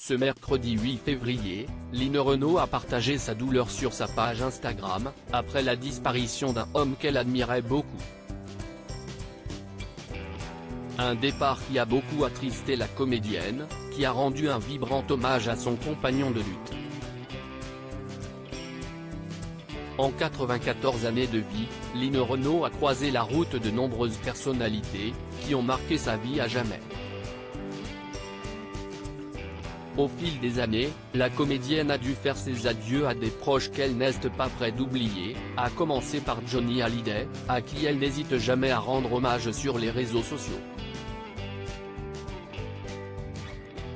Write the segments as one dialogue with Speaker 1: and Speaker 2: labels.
Speaker 1: Ce mercredi 8 février, Line Renaud a partagé sa douleur sur sa page Instagram, après la disparition d'un homme qu'elle admirait beaucoup. Un départ qui a beaucoup attristé la comédienne, qui a rendu un vibrant hommage à son compagnon de lutte. En 94 années de vie, Line Renaud a croisé la route de nombreuses personnalités, qui ont marqué sa vie à jamais. Au fil des années, la comédienne a dû faire ses adieux à des proches qu'elle n'est pas près d'oublier, à commencer par Johnny Hallyday, à qui elle n'hésite jamais à rendre hommage sur les réseaux sociaux.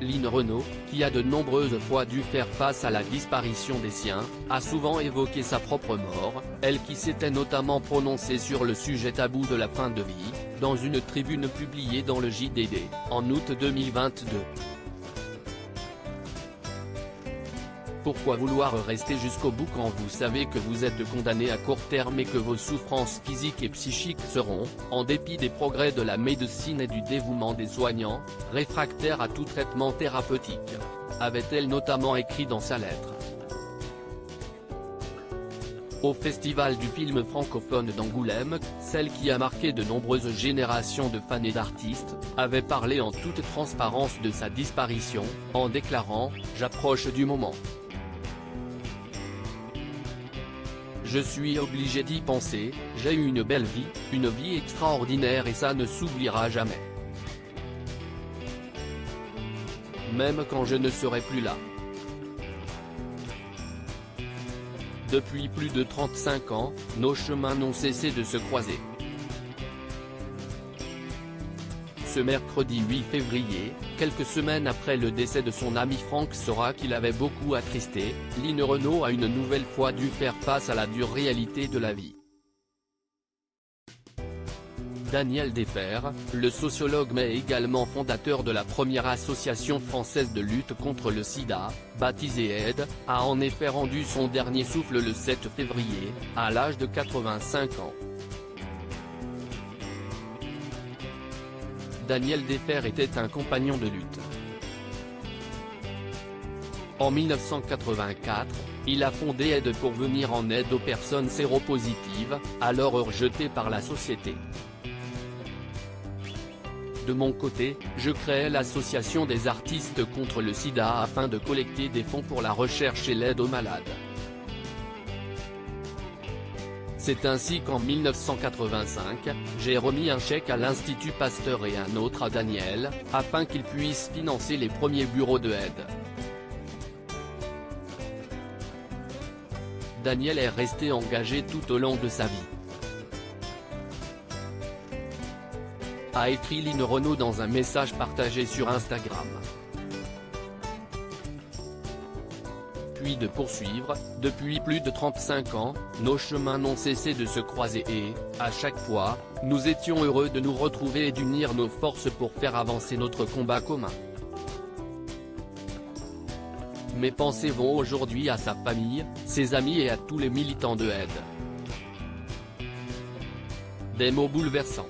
Speaker 1: Line Renaud, qui a de nombreuses fois dû faire face à la disparition des siens, a souvent évoqué sa propre mort, elle qui s'était notamment prononcée sur le sujet tabou de la fin de vie, dans une tribune publiée dans le JDD, en août 2022. Pourquoi vouloir rester jusqu'au bout quand vous savez que vous êtes condamné à court terme et que vos souffrances physiques et psychiques seront, en dépit des progrès de la médecine et du dévouement des soignants, réfractaires à tout traitement thérapeutique, avait-elle notamment écrit dans sa lettre. Au Festival du film francophone d'Angoulême, celle qui a marqué de nombreuses générations de fans et d'artistes, avait parlé en toute transparence de sa disparition, en déclarant « J'approche du moment. Je suis obligé d'y penser, j'ai eu une belle vie, une vie extraordinaire et ça ne s'oubliera jamais. Même quand je ne serai plus là. » Depuis plus de 35 ans, nos chemins n'ont cessé de se croiser. Ce mercredi 8 février, quelques semaines après le décès de son ami Franck Sora qui l'avait beaucoup attristé, Line Renaud a une nouvelle fois dû faire face à la dure réalité de la vie. Daniel Defer, le sociologue mais également fondateur de la première association française de lutte contre le sida, baptisée AIDE, a en effet rendu son dernier souffle le 7 février, à l'âge de 85 ans. Daniel Defer était un compagnon de lutte. En 1984, il a fondé AIDE pour venir en aide aux personnes séropositives, alors rejetées par la société. De mon côté, je créai l'association des artistes contre le sida afin de collecter des fonds pour la recherche et l'aide aux malades. C'est ainsi qu'en 1985, j'ai remis un chèque à l'Institut Pasteur et un autre à Daniel, afin qu'ils puissent financer les premiers bureaux de AIDE. Daniel est resté engagé tout au long de sa vie. A écrit Line Renaud dans un message partagé sur Instagram. Puis de poursuivre, depuis plus de 35 ans, nos chemins n'ont cessé de se croiser et, à chaque fois, nous étions heureux de nous retrouver et d'unir nos forces pour faire avancer notre combat commun. Mes pensées vont aujourd'hui à sa famille, ses amis et à tous les militants de AIDE. Des mots bouleversants.